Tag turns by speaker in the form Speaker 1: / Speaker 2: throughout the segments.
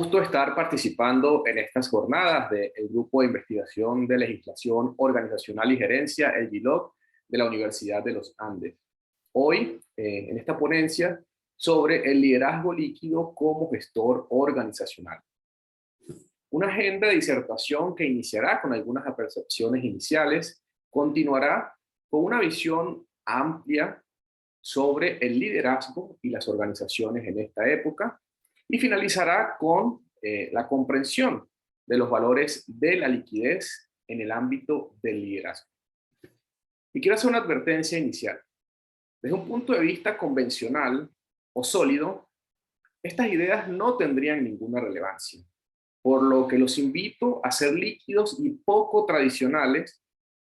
Speaker 1: gusto estar participando en estas jornadas del Grupo de Investigación de Legislación Organizacional y Gerencia, el GILOG, de la Universidad de los Andes. Hoy, en esta ponencia, sobre el liderazgo líquido como gestor organizacional. Una agenda de disertación que iniciará con algunas apercepciones iniciales, continuará con una visión amplia sobre el liderazgo y las organizaciones en esta época, y finalizará con la comprensión de los valores de la liquidez en el ámbito del liderazgo. Y quiero hacer una advertencia inicial. Desde un punto de vista convencional o sólido, estas ideas no tendrían ninguna relevancia, por lo que los invito a ser líquidos y poco tradicionales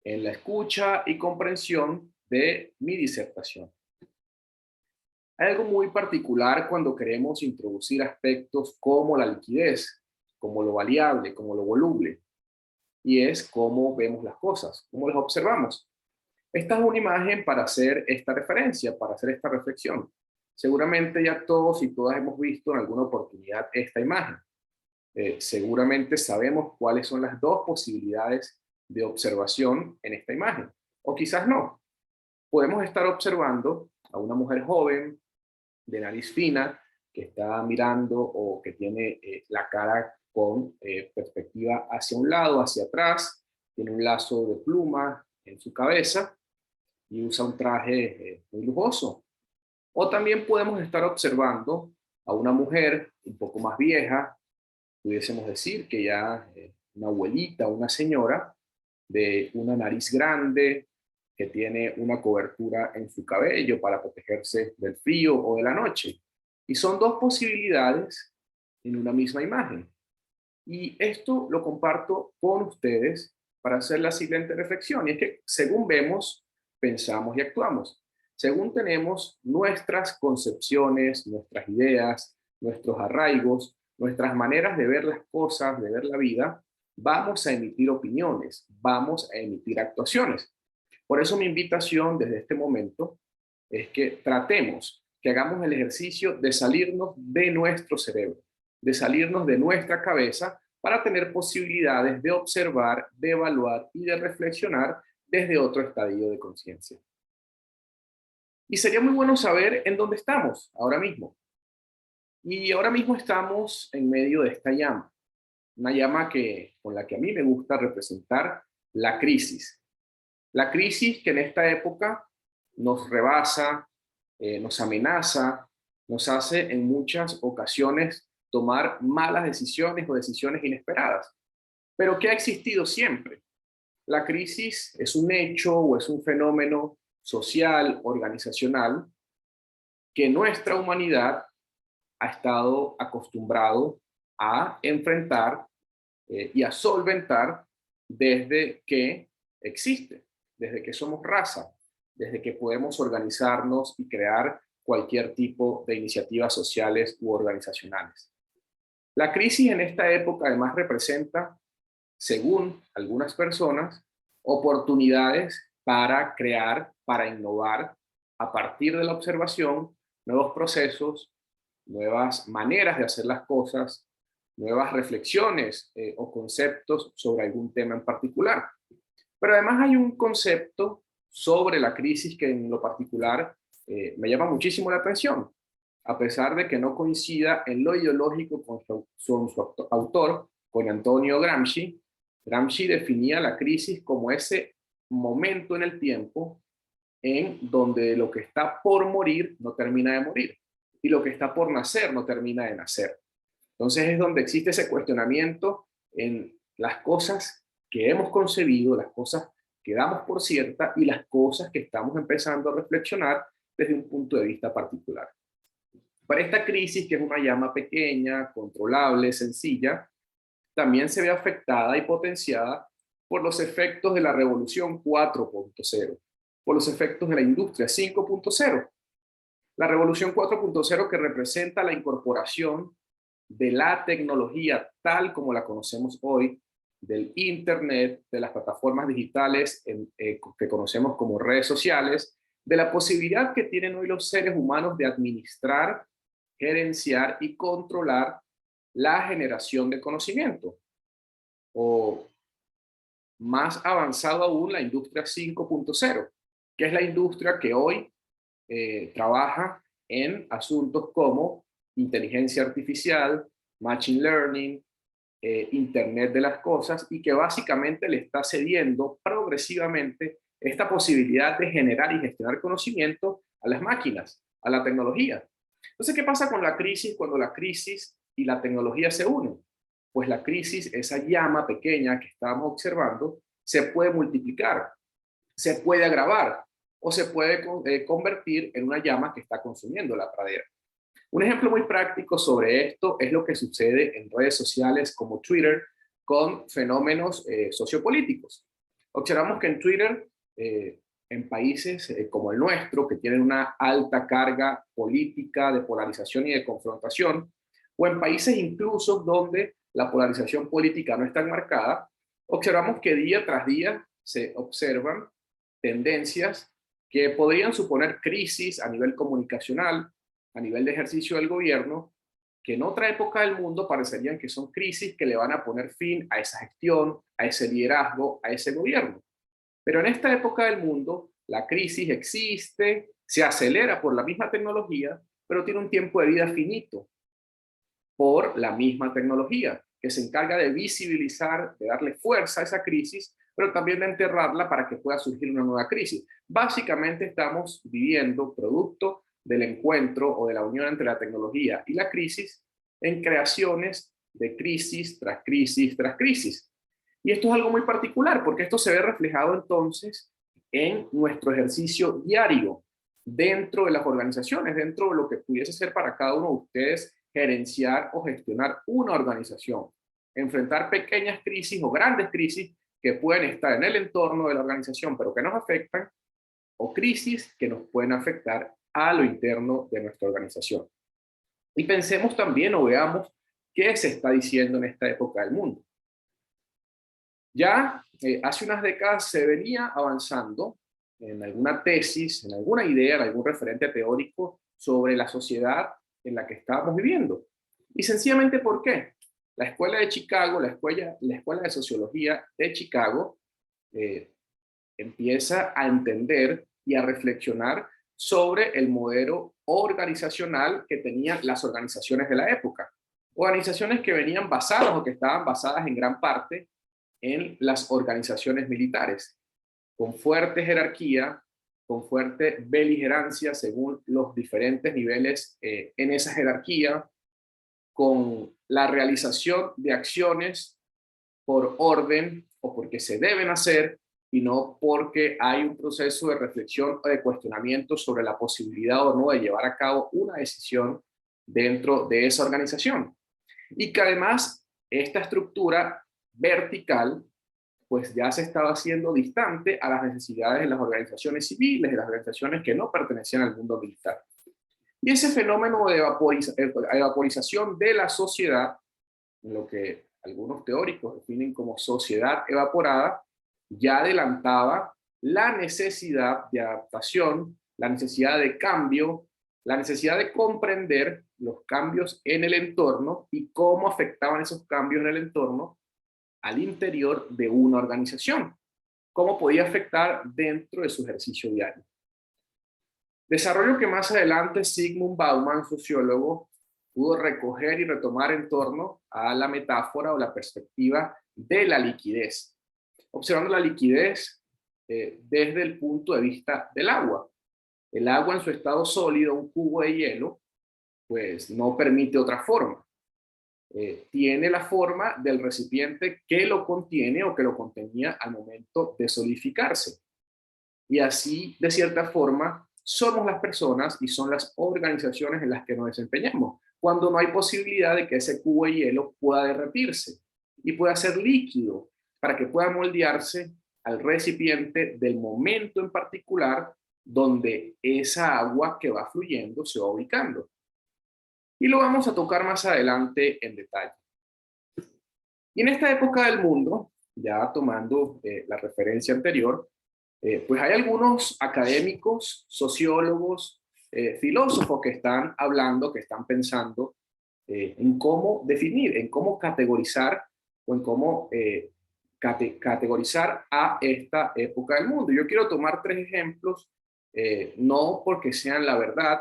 Speaker 1: en la escucha y comprensión de mi disertación. Hay algo muy particular cuando queremos introducir aspectos como la liquidez, como lo variable, como lo voluble, y es cómo vemos las cosas, cómo las observamos. Esta es una imagen para hacer esta referencia, para hacer esta reflexión. Seguramente ya todos y todas hemos visto en alguna oportunidad esta imagen. Seguramente sabemos cuáles son las dos posibilidades de observación en esta imagen, o quizás no. Podemos estar observando a una mujer joven, de nariz fina, que está mirando o que tiene la cara con perspectiva hacia un lado, hacia atrás, tiene un lazo de pluma en su cabeza y usa un traje muy lujoso. O también podemos estar observando a una mujer un poco más vieja, pudiésemos decir que ya una abuelita, una señora, de una nariz grande, que tiene una cobertura en su cabello para protegerse del frío o de la noche. Y son dos posibilidades en una misma imagen. Y esto lo comparto con ustedes para hacer la siguiente reflexión. Y es que según vemos, pensamos y actuamos. Según tenemos nuestras concepciones, nuestras ideas, nuestros arraigos, nuestras maneras de ver las cosas, de ver la vida, vamos a emitir opiniones, vamos a emitir actuaciones. Por eso mi invitación desde este momento es que tratemos, que hagamos el ejercicio de salirnos de nuestro cerebro, de salirnos de nuestra cabeza para tener posibilidades de observar, de evaluar y de reflexionar desde otro estadio de conciencia. Y sería muy bueno saber en dónde estamos ahora mismo. Y ahora mismo estamos en medio de esta llama, una llama con la que a mí me gusta representar la crisis. La crisis que en esta época nos rebasa, nos amenaza, nos hace en muchas ocasiones tomar malas decisiones o decisiones inesperadas, pero que ha existido siempre. La crisis es un hecho o es un fenómeno social, organizacional, que nuestra humanidad ha estado acostumbrado a enfrentar y a solventar desde que existe, desde que somos raza, desde que podemos organizarnos y crear cualquier tipo de iniciativas sociales u organizacionales. La crisis en esta época además representa, según algunas personas, oportunidades para crear, para innovar a partir de la observación, nuevos procesos, nuevas maneras de hacer las cosas, nuevas reflexiones o conceptos sobre algún tema en particular. Pero además hay un concepto sobre la crisis que en lo particular me llama muchísimo la atención, a pesar de que no coincida en lo ideológico con su autor, con Antonio Gramsci. Gramsci definía la crisis como ese momento en el tiempo en donde lo que está por morir no termina de morir y lo que está por nacer no termina de nacer. Entonces es donde existe ese cuestionamiento en las cosas que hemos concebido, las cosas que damos por cierta y las cosas que estamos empezando a reflexionar desde un punto de vista particular. Para esta crisis, que es una llama pequeña, controlable, sencilla, también se ve afectada y potenciada por los efectos de la revolución 4.0, por los efectos de la industria 5.0. La revolución 4.0 que representa la incorporación de la tecnología tal como la conocemos hoy, del Internet, de las plataformas digitales que conocemos como redes sociales, de la posibilidad que tienen hoy los seres humanos de administrar, gerenciar y controlar la generación de conocimiento, o más avanzado aún, la industria 5.0, que es la industria que hoy trabaja en asuntos como inteligencia artificial, machine learning, Internet de las cosas, y que básicamente le está cediendo progresivamente esta posibilidad de generar y gestionar conocimiento a las máquinas, a la tecnología. Entonces, ¿qué pasa con la crisis cuando la crisis y la tecnología se unen? Pues la crisis, esa llama pequeña que estábamos observando, se puede multiplicar, se puede agravar o se puede convertir en una llama que está consumiendo la pradera. Un ejemplo muy práctico sobre esto es lo que sucede en redes sociales como Twitter con fenómenos sociopolíticos. Observamos que en Twitter, en países como el nuestro, que tienen una alta carga política de polarización y de confrontación, o en países incluso donde la polarización política no es tan marcada, observamos que día tras día se observan tendencias que podrían suponer crisis a nivel comunicacional, a nivel de ejercicio del gobierno, que en otra época del mundo parecerían que son crisis que le van a poner fin a esa gestión, a ese liderazgo, a ese gobierno. Pero en esta época del mundo, la crisis existe, se acelera por la misma tecnología, pero tiene un tiempo de vida finito por la misma tecnología, que se encarga de visibilizar, de darle fuerza a esa crisis, pero también de enterrarla para que pueda surgir una nueva crisis. Básicamente estamos viviendo, producto del encuentro o de la unión entre la tecnología y la crisis, en creaciones de crisis tras crisis tras crisis. Y esto es algo muy particular, porque esto se ve reflejado entonces en nuestro ejercicio diario, dentro de las organizaciones, dentro de lo que pudiese ser para cada uno de ustedes gerenciar o gestionar una organización, enfrentar pequeñas crisis o grandes crisis que pueden estar en el entorno de la organización, pero que nos afectan, o crisis que nos pueden afectar a lo interno de nuestra organización. Y pensemos también o veamos qué se está diciendo en esta época del mundo. Ya hace unas décadas se venía avanzando en alguna tesis, en alguna idea, en algún referente teórico sobre la sociedad en la que estábamos viviendo. Y sencillamente, ¿por qué? La Escuela de Chicago, la escuela de Sociología de Chicago, empieza a entender y a reflexionar sobre el modelo organizacional que tenían las organizaciones de la época. Organizaciones que venían basadas o que estaban basadas en gran parte en las organizaciones militares, con fuerte jerarquía, con fuerte beligerancia según los diferentes niveles en esa jerarquía, con la realización de acciones por orden o porque se deben hacer y no porque hay un proceso de reflexión o de cuestionamiento sobre la posibilidad o no de llevar a cabo una decisión dentro de esa organización. Y que además esta estructura vertical pues ya se estaba haciendo distante a las necesidades de las organizaciones civiles, de las organizaciones que no pertenecían al mundo militar. Y ese fenómeno de evaporización de la sociedad, lo que algunos teóricos definen como sociedad evaporada, ya adelantaba la necesidad de adaptación, la necesidad de cambio, la necesidad de comprender los cambios en el entorno y cómo afectaban esos cambios en el entorno al interior de una organización, cómo podía afectar dentro de su ejercicio diario. Desarrollo que más adelante Zygmunt Bauman, sociólogo, pudo recoger y retomar en torno a la metáfora o la perspectiva de la liquidez, observando la liquidez desde el punto de vista del agua. El agua en su estado sólido, un cubo de hielo, pues no permite otra forma. Tiene la forma del recipiente que lo contiene o que lo contenía al momento de solidificarse. Y así, de cierta forma, somos las personas y son las organizaciones en las que nos desempeñamos, cuando no hay posibilidad de que ese cubo de hielo pueda derretirse y pueda ser líquido para que pueda moldearse al recipiente del momento en particular donde esa agua que va fluyendo se va ubicando. Y lo vamos a tocar más adelante en detalle. Y en esta época del mundo, ya tomando la referencia anterior, pues hay algunos académicos, sociólogos, filósofos que están hablando, que están pensando en cómo definir, en cómo categorizar o en cómo categorizar a esta época del mundo. Yo quiero tomar tres ejemplos, no porque sean la verdad,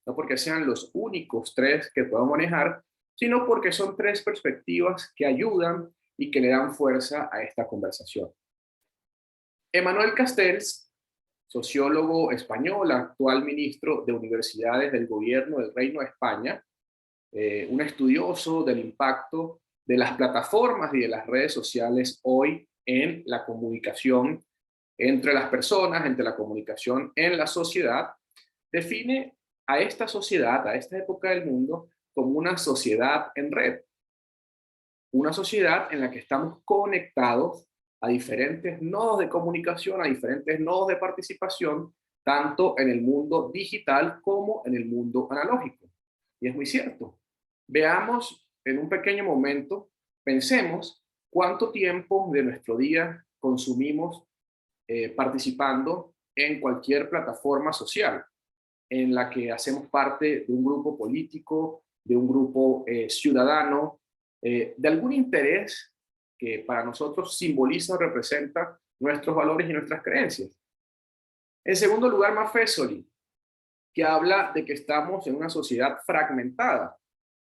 Speaker 1: no porque sean los únicos tres que puedo manejar, sino porque son tres perspectivas que ayudan y que le dan fuerza a esta conversación. Emmanuel Castells, sociólogo español, actual ministro de Universidades del Gobierno del Reino de España, un estudioso del impacto de las plataformas y de las redes sociales hoy en la comunicación entre las personas, entre la comunicación en la sociedad, define a esta sociedad, a esta época del mundo, como una sociedad en red. Una sociedad en la que estamos conectados a diferentes nodos de comunicación, a diferentes nodos de participación, tanto en el mundo digital como en el mundo analógico. Y es muy cierto. Veamos en un pequeño momento, pensemos cuánto tiempo de nuestro día consumimos participando en cualquier plataforma social en la que hacemos parte de un grupo político, de un grupo ciudadano, de algún interés que para nosotros simboliza o representa nuestros valores y nuestras creencias. En segundo lugar, Maffesoli, que habla de que estamos en una sociedad fragmentada,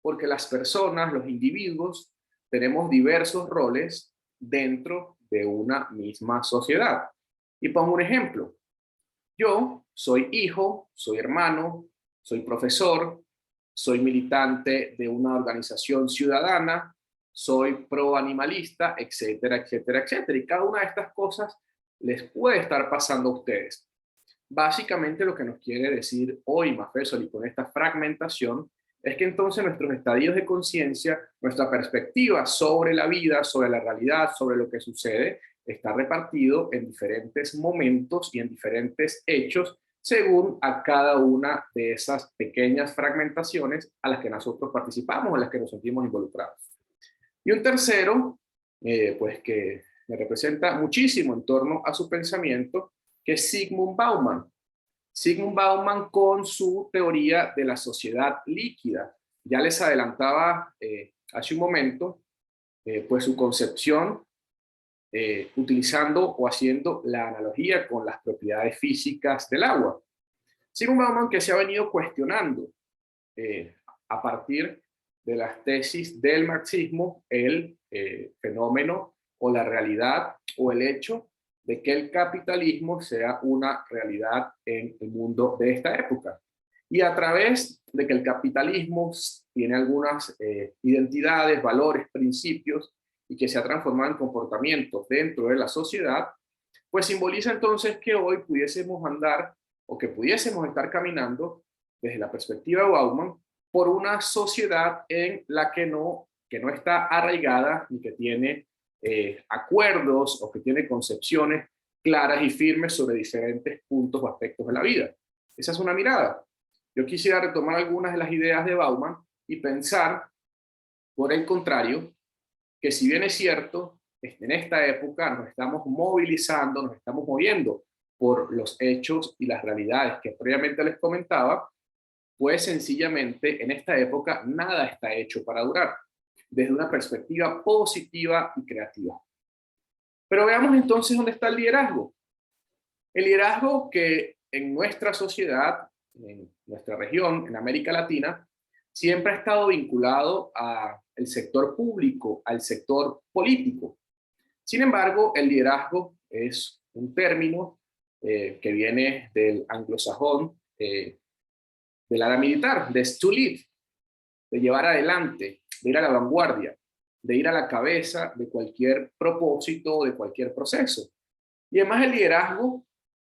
Speaker 1: porque las personas, los individuos, tenemos diversos roles dentro de una misma sociedad. Y pongo un ejemplo. Yo soy hijo, soy hermano, soy profesor, soy militante de una organización ciudadana, soy pro-animalista, etcétera, etcétera, etcétera. Y cada una de estas cosas les puede estar pasando a ustedes. Básicamente lo que nos quiere decir hoy Maffesoli con esta fragmentación es que entonces nuestros estadios de conciencia, nuestra perspectiva sobre la vida, sobre la realidad, sobre lo que sucede, está repartido en diferentes momentos y en diferentes hechos según a cada una de esas pequeñas fragmentaciones a las que nosotros participamos, en las que nos sentimos involucrados. Y un tercero, pues que me representa muchísimo en torno a su pensamiento, que es Zygmunt Bauman. Zygmunt Bauman con su teoría de la sociedad líquida. Ya les adelantaba hace un momento, pues su concepción utilizando o haciendo la analogía con las propiedades físicas del agua. Zygmunt Bauman que se ha venido cuestionando a partir de las tesis del marxismo el fenómeno o la realidad o el hecho de que el capitalismo sea una realidad en el mundo de esta época. Y a través de que el capitalismo tiene algunas identidades, valores, principios, y que se ha transformado en comportamientos dentro de la sociedad, pues simboliza entonces que hoy pudiésemos andar o que pudiésemos estar caminando desde la perspectiva de Bauman por una sociedad en la que no está arraigada ni que tiene acuerdos o que tiene concepciones claras y firmes sobre diferentes puntos o aspectos de la vida. Esa es una mirada. Yo quisiera retomar algunas de las ideas de Bauman y pensar, por el contrario, que si bien es cierto, en esta época nos estamos movilizando, nos estamos moviendo por los hechos y las realidades que previamente les comentaba, pues sencillamente en esta época nada está hecho para durar, desde una perspectiva positiva y creativa. Pero veamos entonces dónde está el liderazgo. El liderazgo que en nuestra sociedad, en nuestra región, en América Latina, siempre ha estado vinculado al sector público, al sector político. Sin embargo, el liderazgo es un término que viene del anglosajón, del área militar, de to lead, de llevar adelante, de ir a la vanguardia, de ir a la cabeza de cualquier propósito, de cualquier proceso. Y además el liderazgo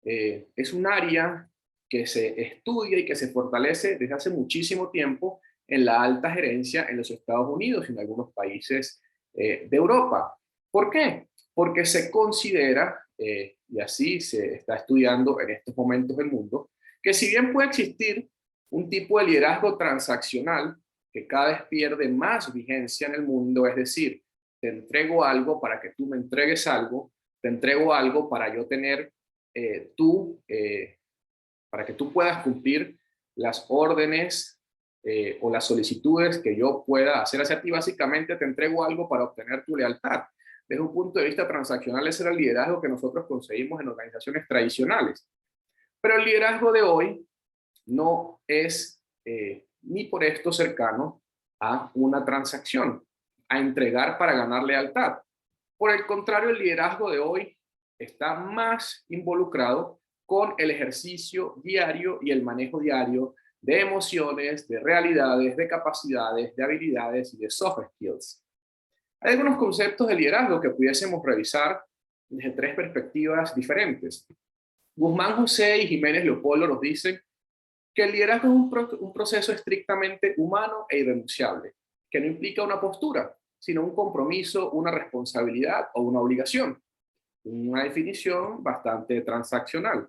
Speaker 1: es un área que se estudia y que se fortalece desde hace muchísimo tiempo en la alta gerencia en los Estados Unidos y en algunos países de Europa. ¿Por qué? Porque se considera, y así se está estudiando en estos momentos del mundo, que si bien puede existir un tipo de liderazgo transaccional que cada vez pierde más vigencia en el mundo, es decir, te entrego algo para que tú me entregues algo, te entrego algo para yo tener para que tú puedas cumplir las órdenes o las solicitudes que yo pueda hacer hacia ti. Básicamente te entrego algo para obtener tu lealtad. Desde un punto de vista transaccional, ese era el liderazgo que nosotros conseguimos en organizaciones tradicionales. Pero el liderazgo de hoy no es ni por esto cercano a una transacción, a entregar para ganar lealtad. Por el contrario, el liderazgo de hoy está más involucrado con el ejercicio diario y el manejo diario de emociones, de realidades, de capacidades, de habilidades y de soft skills. Hay algunos conceptos de liderazgo que pudiésemos revisar desde tres perspectivas diferentes. Guzmán José y Jiménez Leopoldo nos dicen que el liderazgo es un proceso estrictamente humano e irrenunciable, que no implica una postura, sino un compromiso, una responsabilidad o una obligación. Una definición bastante transaccional.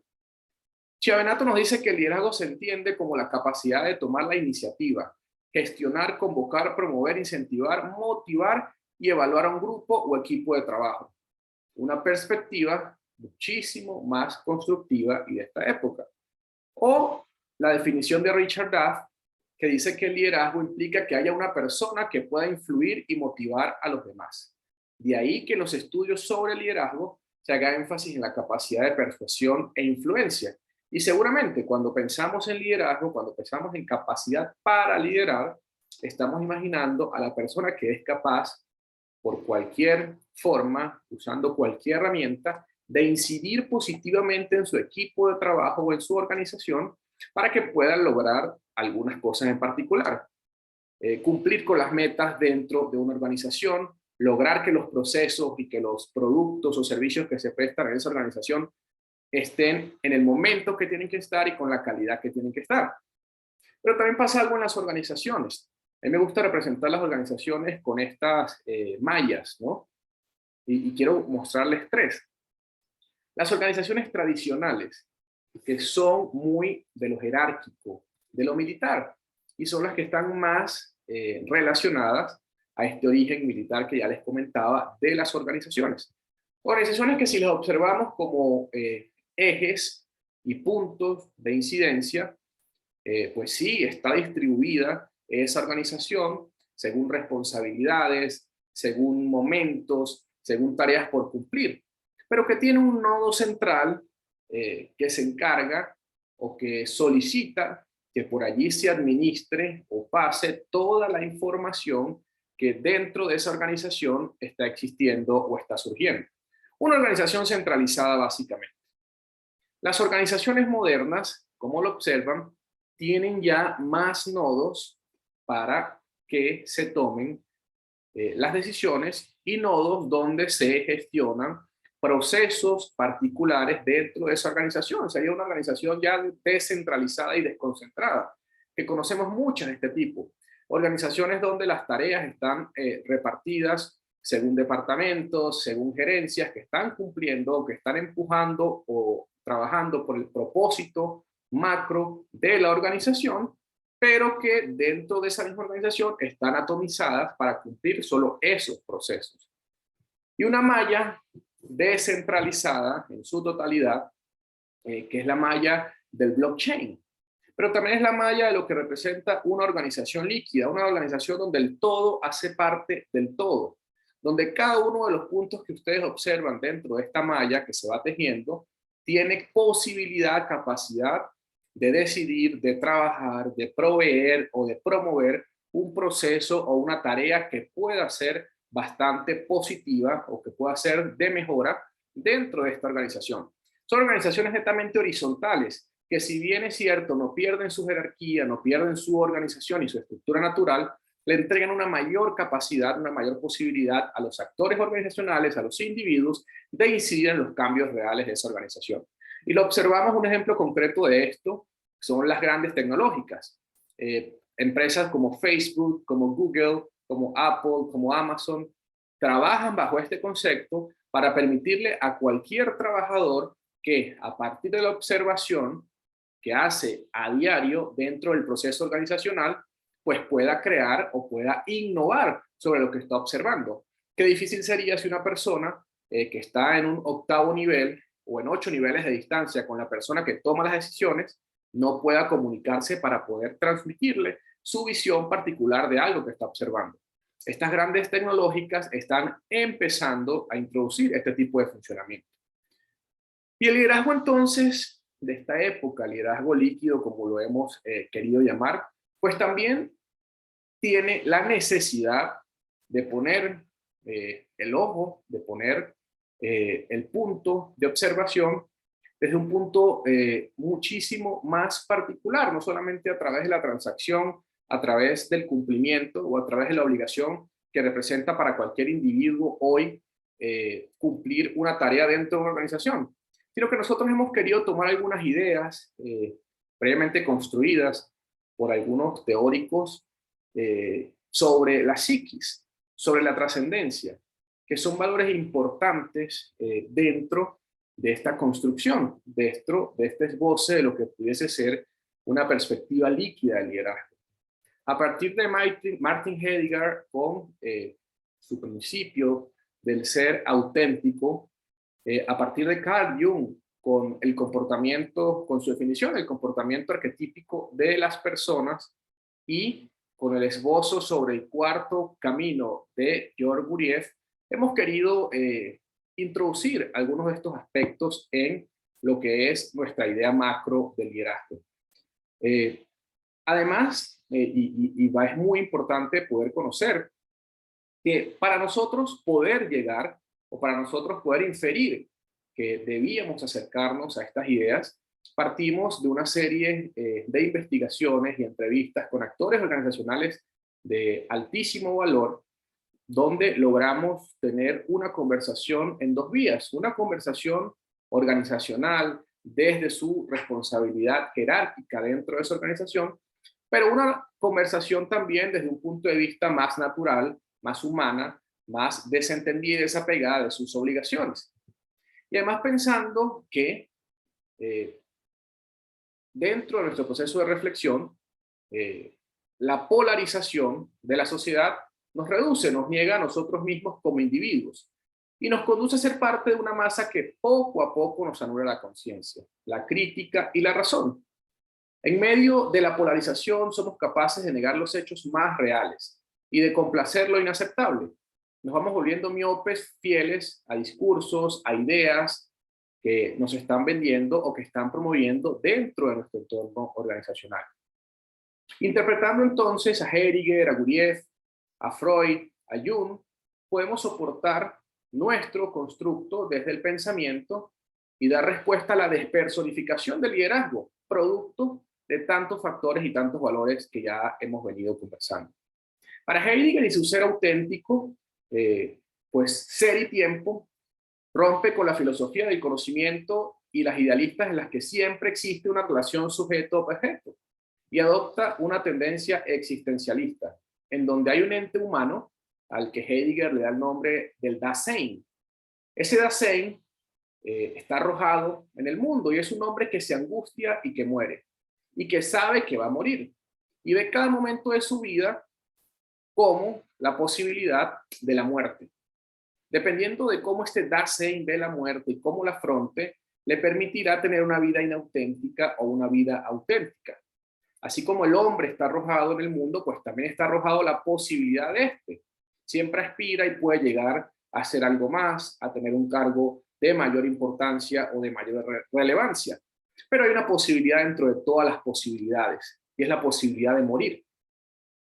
Speaker 1: Chiavenato nos dice que el liderazgo se entiende como la capacidad de tomar la iniciativa, gestionar, convocar, promover, incentivar, motivar y evaluar a un grupo o equipo de trabajo. Una perspectiva muchísimo más constructiva y de esta época. O la definición de Richard Duff, que dice que el liderazgo implica que haya una persona que pueda influir y motivar a los demás. De ahí que en los estudios sobre el liderazgo se haga énfasis en la capacidad de persuasión e influencia. Y seguramente cuando pensamos en liderazgo, cuando pensamos en capacidad para liderar, estamos imaginando a la persona que es capaz, por cualquier forma, usando cualquier herramienta, de incidir positivamente en su equipo de trabajo o en su organización para que puedan lograr algunas cosas en particular. Cumplir con las metas dentro de una organización, lograr que los procesos y que los productos o servicios que se prestan en esa organización estén en el momento que tienen que estar y con la calidad que tienen que estar. Pero también pasa algo en las organizaciones. A mí me gusta representar las organizaciones con estas mallas, ¿no? Y quiero mostrarles tres. Las organizaciones tradicionales, que son muy de lo jerárquico, de lo militar, y son las que están más relacionadas a este origen militar que ya les comentaba de las organizaciones. Organizaciones que si las observamos como ejes y puntos de incidencia, pues sí, está distribuida esa organización según responsabilidades, según momentos, según tareas por cumplir, pero que tiene un nodo central que se encarga o que solicita que por allí se administre o pase toda la información que dentro de esa organización está existiendo o está surgiendo. Una organización centralizada básicamente. Las organizaciones modernas, como lo observan, tienen ya más nodos para que se tomen las decisiones y nodos donde se gestionan procesos particulares dentro de esa organización. Sería una organización ya descentralizada y desconcentrada, que conocemos muchas de este tipo. Organizaciones donde las tareas están repartidas según departamentos, según gerencias que están cumpliendo o que están empujando o trabajando por el propósito macro de la organización, pero que dentro de esa misma organización están atomizadas para cumplir solo esos procesos. Y una malla descentralizada en su totalidad, que es la malla del blockchain, pero también es la malla de lo que representa una organización líquida, una organización donde el todo hace parte del todo, donde cada uno de los puntos que ustedes observan dentro de esta malla que se va tejiendo tiene posibilidad, capacidad de decidir, de trabajar, de proveer o de promover un proceso o una tarea que pueda ser bastante positiva o que pueda ser de mejora dentro de esta organización. Son organizaciones netamente horizontales que, si bien es cierto, no pierden su jerarquía, no pierden su organización y su estructura natural, le entregan una mayor capacidad, una mayor posibilidad a los actores organizacionales, a los individuos, de incidir en los cambios reales de esa organización. Y lo observamos, un ejemplo concreto de esto son las grandes tecnológicas. Empresas como Facebook, como Google, como Apple, como Amazon, trabajan bajo este concepto para permitirle a cualquier trabajador que, a partir de la observación que hace a diario dentro del proceso organizacional, pues pueda crear o pueda innovar sobre lo que está observando. Qué difícil sería si una persona que está en un octavo nivel o en 8 niveles de distancia con la persona que toma las decisiones no pueda comunicarse para poder transmitirle su visión particular de algo que está observando. Estas grandes tecnológicas están empezando a introducir este tipo de funcionamiento. Y el liderazgo entonces de esta época, liderazgo líquido como lo hemos querido llamar, pues también tiene la necesidad de poner el ojo, de poner el punto de observación desde un punto muchísimo más particular, no solamente a través de la transacción, a través del cumplimiento o a través de la obligación que representa para cualquier individuo hoy cumplir una tarea dentro de una organización, sino que nosotros hemos querido tomar algunas ideas previamente construidas por algunos teóricos sobre la psiquis, sobre la trascendencia, que son valores importantes dentro de esta construcción, de este esboce de lo que pudiese ser una perspectiva líquida del liderazgo. A partir de Martin Heidegger, con su principio del ser auténtico, a partir de Carl Jung, con el comportamiento, con su definición, el comportamiento arquetípico de las personas, y con el esbozo sobre el cuarto camino de Georges Gurdjieff, hemos querido introducir algunos de estos aspectos en lo que es nuestra idea macro del liderazgo. Además, es muy importante poder conocer que para nosotros poder llegar o para nosotros poder inferir que debíamos acercarnos a estas ideas, partimos de una serie de investigaciones y entrevistas con actores organizacionales de altísimo valor, donde logramos tener una conversación en dos vías, una conversación organizacional desde su responsabilidad jerárquica dentro de esa organización, pero una conversación también desde un punto de vista más natural, más humana, más desentendida y desapegada de sus obligaciones. Y además pensando que dentro de nuestro proceso de reflexión, la polarización de la sociedad nos reduce, nos niega a nosotros mismos como individuos y nos conduce a ser parte de una masa que poco a poco nos anula la conciencia, la crítica y la razón. En medio de la polarización somos capaces de negar los hechos más reales y de complacer lo inaceptable. Nos vamos volviendo miopes, fieles a discursos, a ideas que nos están vendiendo o que están promoviendo dentro de nuestro entorno organizacional. Interpretando entonces a Heidegger, a Gurdjieff, a Freud, a Jung, podemos soportar nuestro constructo desde el pensamiento y dar respuesta a la despersonificación del liderazgo, producto de tantos factores y tantos valores que ya hemos venido conversando. Para Heidegger y su ser auténtico, pues ser y tiempo rompe con la filosofía del conocimiento y las idealistas en las que siempre existe una relación sujeto-objeto y adopta una tendencia existencialista, en donde hay un ente humano al que Heidegger le da el nombre del Dasein. Ese Dasein está arrojado en el mundo y es un hombre que se angustia y que muere y que sabe que va a morir y ve cada momento de su vida como la posibilidad de la muerte. Dependiendo de cómo este Dasein ve la muerte y cómo la afronte, le permitirá tener una vida inauténtica o una vida auténtica. Así como el hombre está arrojado en el mundo, pues también está arrojado la posibilidad de este. Siempre aspira y puede llegar a hacer algo más, a tener un cargo de mayor importancia o de mayor relevancia. Pero hay una posibilidad dentro de todas las posibilidades, y es la posibilidad de morir.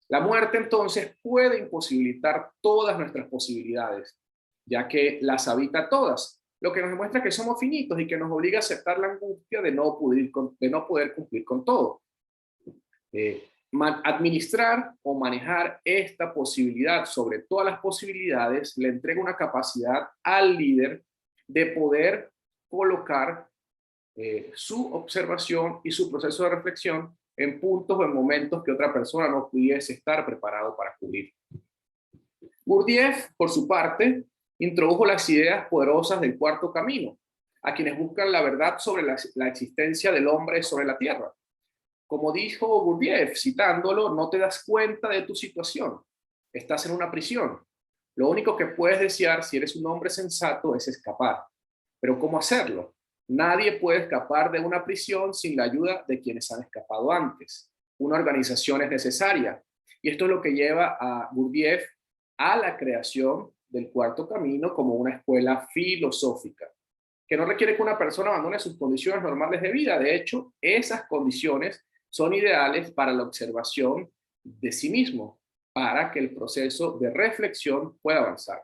Speaker 1: La muerte entonces puede imposibilitar todas nuestras posibilidades, ya que las habita todas, lo que nos demuestra que somos finitos y que nos obliga a aceptar la angustia de no poder cumplir con todo. Administrar o manejar esta posibilidad sobre todas las posibilidades le entrega una capacidad al líder de poder colocar su observación y su proceso de reflexión en puntos o en momentos que otra persona no pudiese estar preparado para cubrir. Gurdjieff, por su parte, introdujo las ideas poderosas del cuarto camino, a quienes buscan la verdad sobre la existencia del hombre sobre la tierra. Como dijo Gurdjieff, citándolo, no te das cuenta de tu situación, estás en una prisión. Lo único que puedes desear si eres un hombre sensato es escapar. Pero ¿cómo hacerlo? Nadie puede escapar de una prisión sin la ayuda de quienes han escapado antes. una organización es necesaria. Y esto es lo que lleva a Gurdjieff a la creación del Cuarto Camino como una escuela filosófica, que no requiere que una persona abandone sus condiciones normales de vida. De hecho, esas condiciones son ideales para la observación de sí mismo, para que el proceso de reflexión pueda avanzar.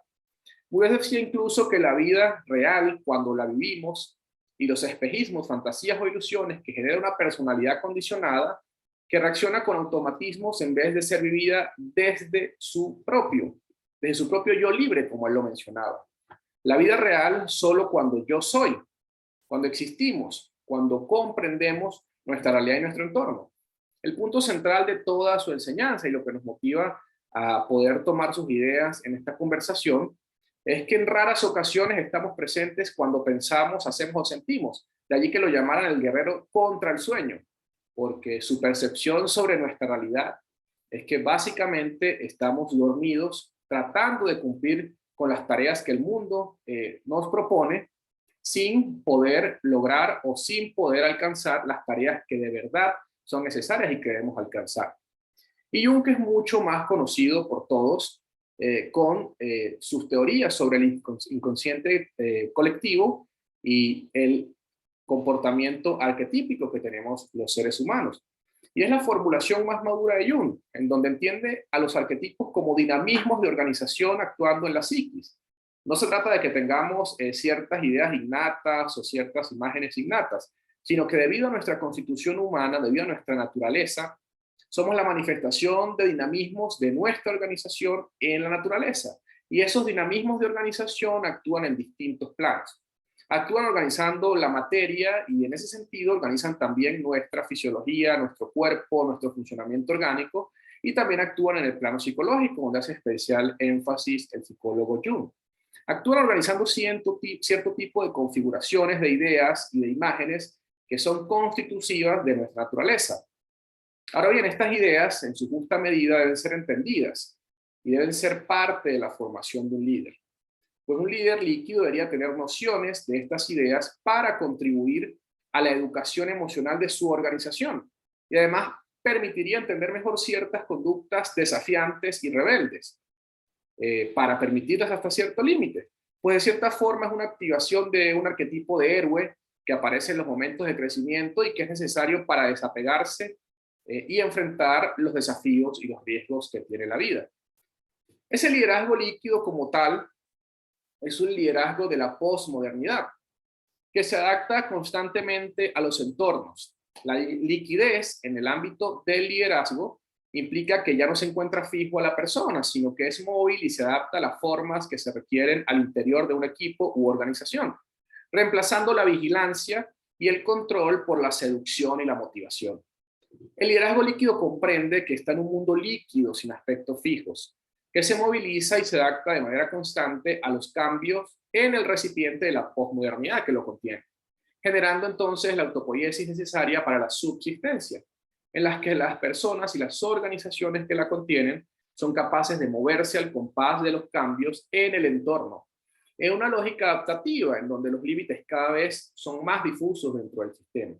Speaker 1: Gurdjieff decía incluso que la vida real, cuando la vivimos, y los espejismos, fantasías o ilusiones que genera una personalidad condicionada, que reacciona con automatismos en vez de ser vivida desde su propio yo libre, como él lo mencionaba. La vida real solo cuando yo soy, cuando existimos, cuando comprendemos nuestra realidad y nuestro entorno. El punto central de toda su enseñanza y lo que nos motiva a poder tomar sus ideas en esta conversación es que en raras ocasiones estamos presentes cuando pensamos, hacemos o sentimos. De allí que lo llamaran el guerrero contra el sueño, porque su percepción sobre nuestra realidad es que básicamente estamos dormidos tratando de cumplir con las tareas que el mundo nos propone, sin poder lograr o sin poder alcanzar las tareas que de verdad son necesarias y que debemos alcanzar. Y Jung es mucho más conocido por todos con sus teorías sobre el inconsciente colectivo y el comportamiento arquetípico que tenemos los seres humanos. Y es la formulación más madura de Jung, en donde entiende a los arquetipos como dinamismos de organización actuando en la psiquis. No se trata de que tengamos ciertas ideas innatas o ciertas imágenes innatas, sino que debido a nuestra constitución humana, debido a nuestra naturaleza, somos la manifestación de dinamismos de nuestra organización en la naturaleza. Y esos dinamismos de organización actúan en distintos planos. Actúan organizando la materia y en ese sentido organizan también nuestra fisiología, nuestro cuerpo, nuestro funcionamiento orgánico, y también actúan en el plano psicológico, donde hace especial énfasis el psicólogo Jung. Actúan organizando cierto tipo de configuraciones de ideas y de imágenes que son constitutivas de nuestra naturaleza. Ahora bien, estas ideas, en su justa medida, deben ser entendidas y deben ser parte de la formación de un líder. Pues un líder líquido debería tener nociones de estas ideas para contribuir a la educación emocional de su organización y además permitiría entender mejor ciertas conductas desafiantes y rebeldes para permitirlas hasta cierto límite. Pues de cierta forma es una activación de un arquetipo de héroe que aparece en los momentos de crecimiento y que es necesario para desapegarse y enfrentar los desafíos y los riesgos que tiene la vida. Ese liderazgo líquido como tal es un liderazgo de la posmodernidad, que se adapta constantemente a los entornos. La liquidez en el ámbito del liderazgo implica que ya no se encuentra fijo a la persona, sino que es móvil y se adapta a las formas que se requieren al interior de un equipo u organización, reemplazando la vigilancia y el control por la seducción y la motivación. El liderazgo líquido comprende que está en un mundo líquido sin aspectos fijos, que se moviliza y se adapta de manera constante a los cambios en el recipiente de la posmodernidad que lo contiene, generando entonces la autopoiesis necesaria para la subsistencia, en las que las personas y las organizaciones que la contienen son capaces de moverse al compás de los cambios en el entorno, en una lógica adaptativa en donde los límites cada vez son más difusos dentro del sistema.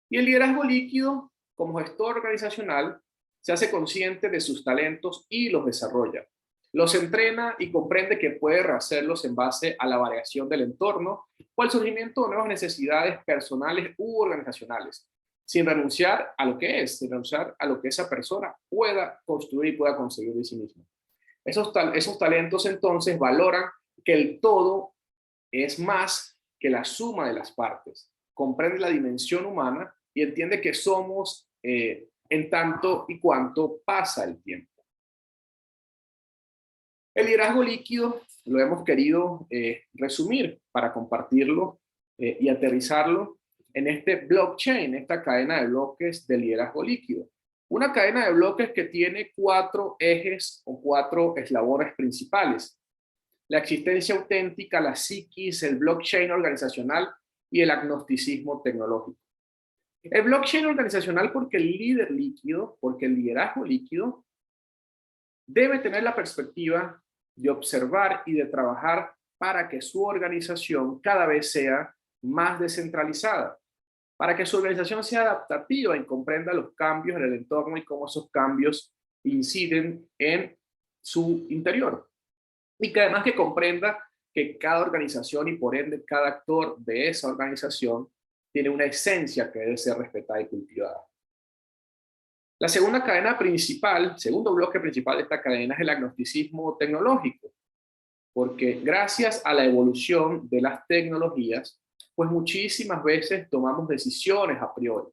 Speaker 1: Y el liderazgo líquido, como gestor organizacional, se hace consciente de sus talentos y los desarrolla. Los entrena y comprende que puede rehacerlos en base a la variación del entorno o al surgimiento de nuevas necesidades personales u organizacionales, sin renunciar a lo que es, sin renunciar a lo que esa persona pueda construir y pueda conseguir de sí misma. Esos talentos entonces valoran que el todo es más que la suma de las partes, comprende la dimensión humana y entiende que somos en tanto y cuanto pasa el tiempo. El liderazgo líquido lo hemos querido resumir para compartirlo y aterrizarlo en este blockchain, esta cadena de bloques del liderazgo líquido. Una cadena de bloques que tiene 4 ejes o 4 eslabones principales: la existencia auténtica, la psiquis, el blockchain organizacional y el agnosticismo tecnológico. El blockchain organizacional porque el líder líquido, porque el liderazgo líquido debe tener la perspectiva de observar y de trabajar para que su organización cada vez sea más descentralizada, para que su organización sea adaptativa y comprenda los cambios en el entorno y cómo esos cambios inciden en su interior. Y que además que comprenda que cada organización y por ende cada actor de esa organización tiene una esencia que debe ser respetada y cultivada. La segunda cadena principal, segundo bloque principal de esta cadena es el agnosticismo tecnológico, porque gracias a la evolución de las tecnologías, pues muchísimas veces tomamos decisiones a priori.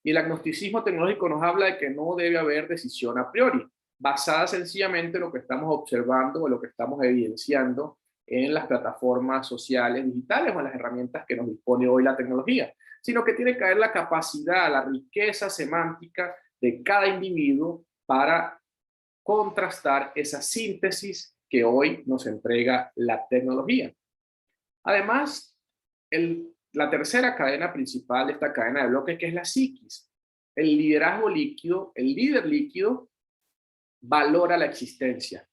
Speaker 1: Y el agnosticismo tecnológico nos habla de que no debe haber decisión a priori, basada sencillamente en lo que estamos observando o lo que estamos evidenciando en las plataformas sociales digitales o en las herramientas que nos dispone hoy la tecnología, sino que tiene que haber la capacidad, la riqueza semántica de cada individuo para contrastar esa síntesis que hoy nos entrega la tecnología. Además, la tercera cadena principal de esta cadena de bloques, que es la psiquis. El liderazgo líquido, el líder líquido, valora la existencia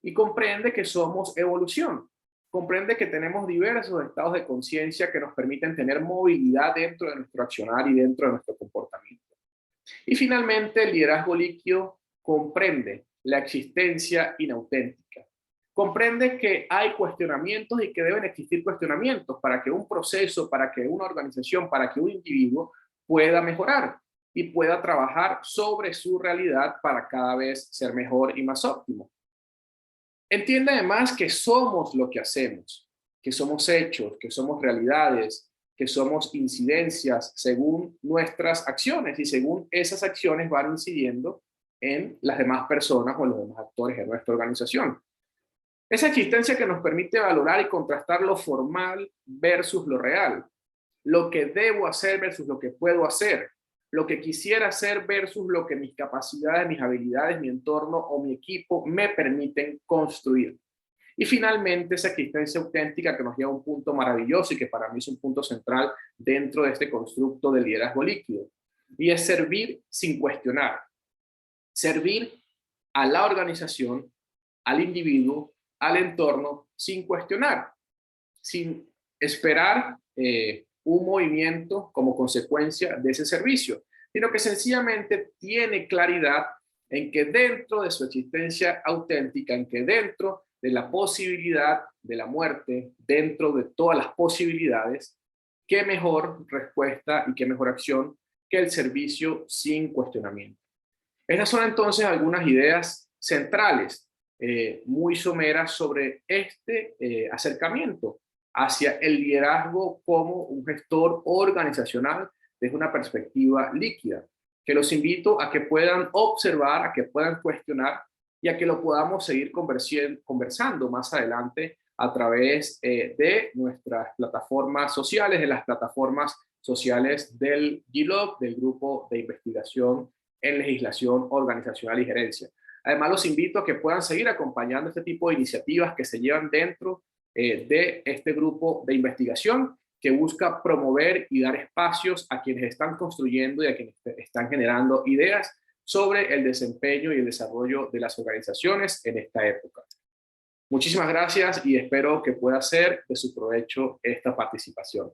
Speaker 1: y comprende que somos evolución. Comprende que tenemos diversos estados de conciencia que nos permiten tener movilidad dentro de nuestro accionar y dentro de nuestro comportamiento. Y finalmente, el liderazgo líquido comprende la existencia inauténtica. Comprende que hay cuestionamientos y que deben existir cuestionamientos para que un proceso, para que una organización, para que un individuo pueda mejorar y pueda trabajar sobre su realidad para cada vez ser mejor y más óptimo. Entiende además que somos lo que hacemos, que somos hechos, que somos realidades, que somos incidencias según nuestras acciones y según esas acciones van incidiendo en las demás personas o en los demás actores de nuestra organización. Esa existencia que nos permite valorar y contrastar lo formal versus lo real, lo que debo hacer versus lo que puedo hacer, lo que quisiera hacer versus lo que mis capacidades, mis habilidades, mi entorno o mi equipo me permiten construir. Y finalmente, esa existencia auténtica que nos lleva a un punto maravilloso y que para mí es un punto central dentro de este constructo del liderazgo líquido, y es servir sin cuestionar. Servir a la organización, al individuo, al entorno, sin cuestionar, sin esperar un movimiento como consecuencia de ese servicio, sino que sencillamente tiene claridad en que dentro de su existencia auténtica, en que dentro de la posibilidad de la muerte, dentro de todas las posibilidades, qué mejor respuesta y qué mejor acción que el servicio sin cuestionamiento. Estas son entonces algunas ideas centrales, muy someras sobre este acercamiento hacia el liderazgo como un gestor organizacional desde una perspectiva líquida, que los invito a que puedan observar, a que puedan cuestionar y a que lo podamos seguir conversando más adelante a través de nuestras plataformas sociales, de las plataformas sociales del GILOC, del Grupo de Investigación en Legislación Organizacional y Gerencia. Además, los invito a que puedan seguir acompañando este tipo de iniciativas que se llevan dentro de este grupo de investigación que busca promover y dar espacios a quienes están construyendo y a quienes están generando ideas sobre el desempeño y el desarrollo de las organizaciones en esta época. Muchísimas gracias y espero que pueda ser de su provecho esta participación.